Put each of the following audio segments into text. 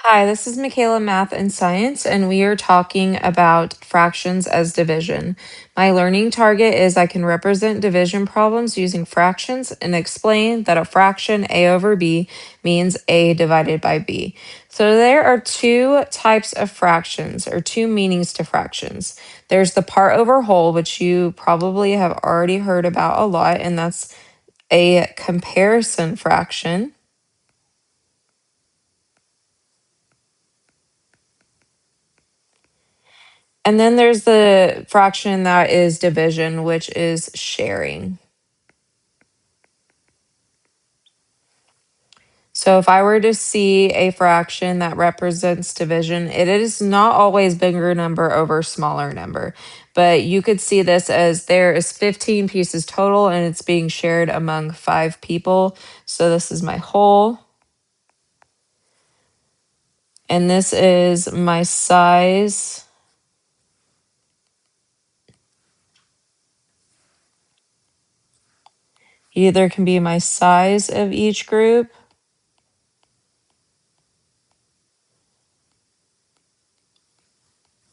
Hi, this is Michaela, Math and Science, and we are talking about fractions as division. My learning target is I can represent division problems using fractions and explain that a fraction A over B means A divided by B. So there are two types of fractions, or two meanings to fractions. There's the part over whole, which you probably have already heard about a lot, and that's a comparison fraction. And then there's the fraction that is division, which is sharing. So if I were to see a fraction that represents division, it is not always bigger number over smaller number. But you could see this as there is 15 pieces total and it's being shared among 5 people. So this is my whole. And this is my size. Either can be my size of each group,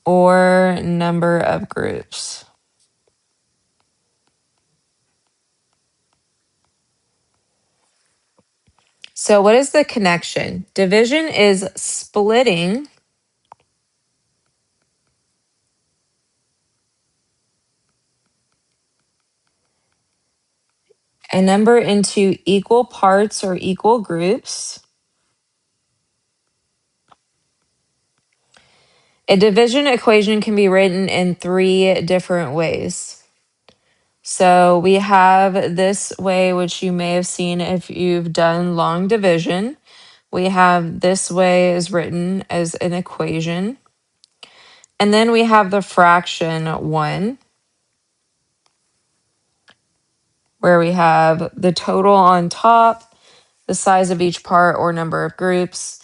or number of groups. So what is the connection? Division is splitting a number into equal parts or equal groups. A division equation can be written in 3 different ways. So we have this way, which you may have seen if you've done long division. We have this way is written as an equation. And then we have the fraction one, where we have the total on top, the size of each part or number of groups,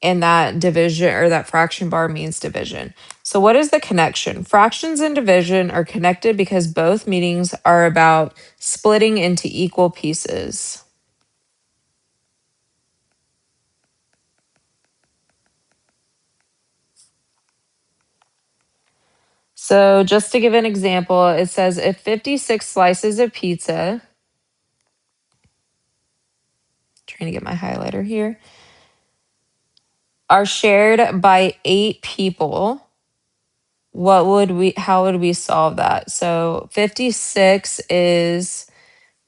and that division or that fraction bar means division. So what is the connection? Fractions and division are connected because both meanings are about splitting into equal pieces. So just to give an example, it says if 56 slices of pizza, trying to get my highlighter here, are shared by 8 people, how would we solve that? So 56 is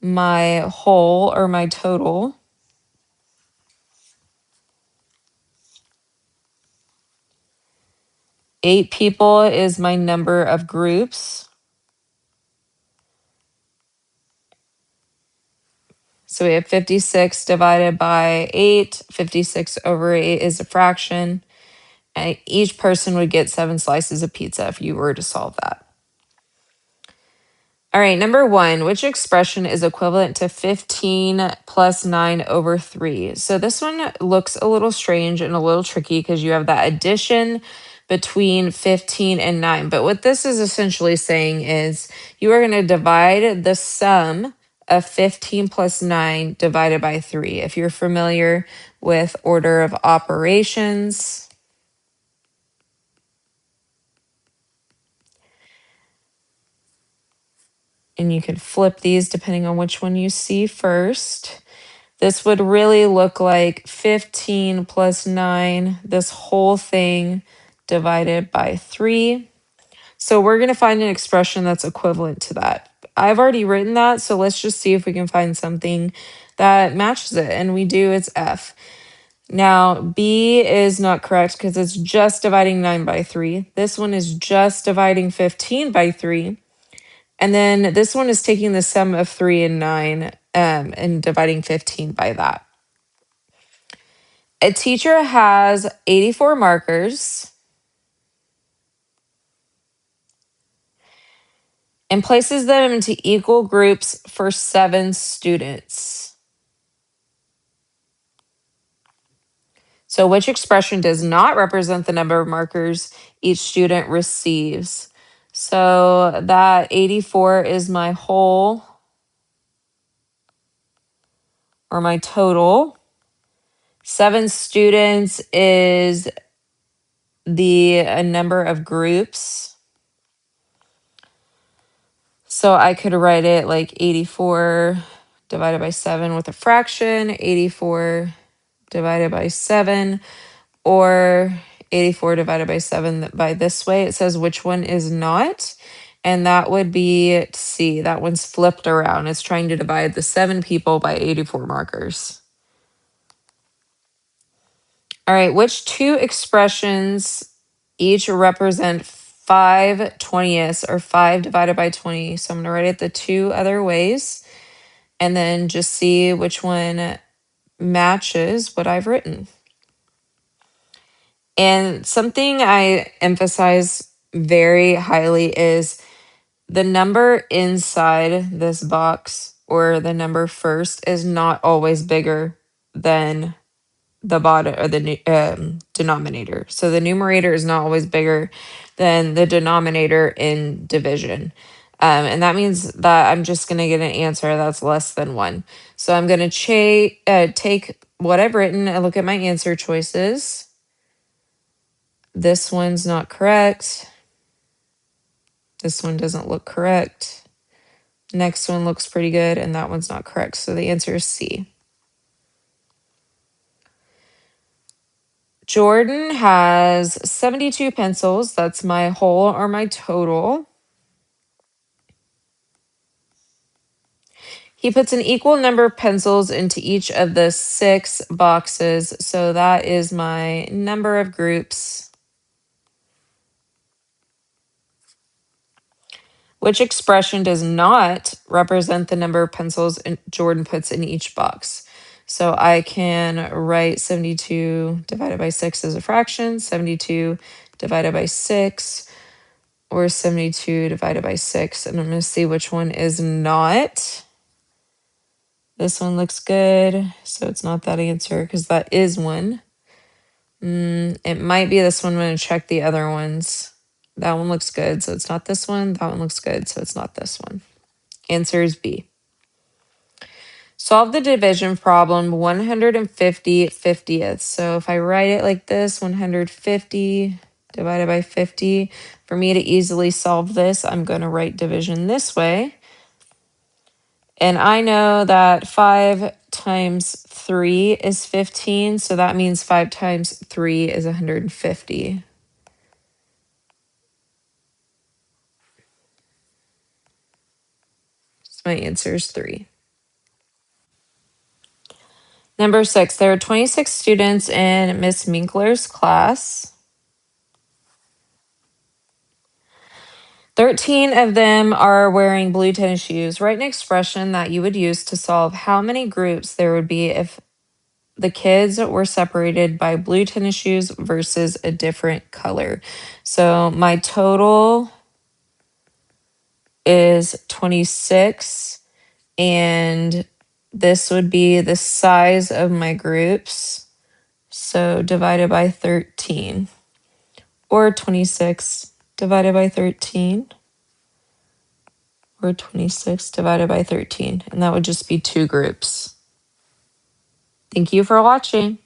my whole or my total. 8 people is my number of groups. So we have 56 divided by 8. 56 over 8 is a fraction. And each person would get 7 slices of pizza if you were to solve that. All right, number 1, which expression is equivalent to 15 plus 9 over 3? So this one looks a little strange and a little tricky because you have that addition between 15 and 9. But what this is essentially saying is you are going to divide the sum of 15 plus 9 divided by 3. If you're familiar with order of operations, and you can flip these depending on which one you see first. This would really look like 15 plus 9, this whole thing divided by 3. So we're going to find an expression that's equivalent to that. I've already written that, so let's just see if we can find something that matches it. And we do, it's F. Now, B is not correct because it's just dividing 9 by 3. This one is just dividing 15 by 3. And then this one is taking the sum of 3 and 9 and dividing 15 by that. A teacher has 84 markers and places them into equal groups for 7 students. So which expression does not represent the number of markers each student receives? So that 84 is my whole or my total. 7 students is the number of groups. So I could write it like 84 divided by 7 with a fraction, 84 divided by 7, or 84 divided by 7 by this way. It says which one is not. And that would be C. That one's flipped around. It's trying to divide the 7 people by 84 markers. All right, which 2 expressions each represent 5/20ths or 5 divided by 20? So I'm going to write it the 2 other ways and then just see which one matches what I've written. And something I emphasize very highly is the number inside this box or the number first is not always bigger than the bottom or the denominator. So the numerator is not always bigger than the denominator in division. And that means that I'm just going to get an answer that's less than 1. So I'm going to take what I've written and look at my answer choices. This one's not correct. This one doesn't look correct. Next one looks pretty good, and that one's not correct. So the answer is C. Jordan has 72 pencils. That's my whole or my total. He puts an equal number of pencils into each of the 6 boxes. So that is my number of groups. Which expression does not represent the number of pencils Jordan puts in each box? So I can write 72 divided by 6 as a fraction, 72 divided by 6, or 72 divided by 6. And I'm going to see which one is not. This one looks good, so it's not that answer because that is one. It might be this one. I'm going to check the other ones. That one looks good, so it's not this one. That one looks good, so it's not this one. Answer is B. Solve the division problem 150 50ths. So if I write it like this, 150 divided by 50, for me to easily solve this, I'm going to write division this way. And I know that 5 times 3 is 15, so that means 5 times 3 is 150. So my answer is 3. Number 6, there are 26 students in Miss Minkler's class. 13 of them are wearing blue tennis shoes. Write an expression that you would use to solve how many groups there would be if the kids were separated by blue tennis shoes versus a different color. So my total is 26, and this would be the size of my groups. So divided by 13, or 26 divided by 13. Or 26 divided by 13, and that would just be 2 groups. Thank you for watching.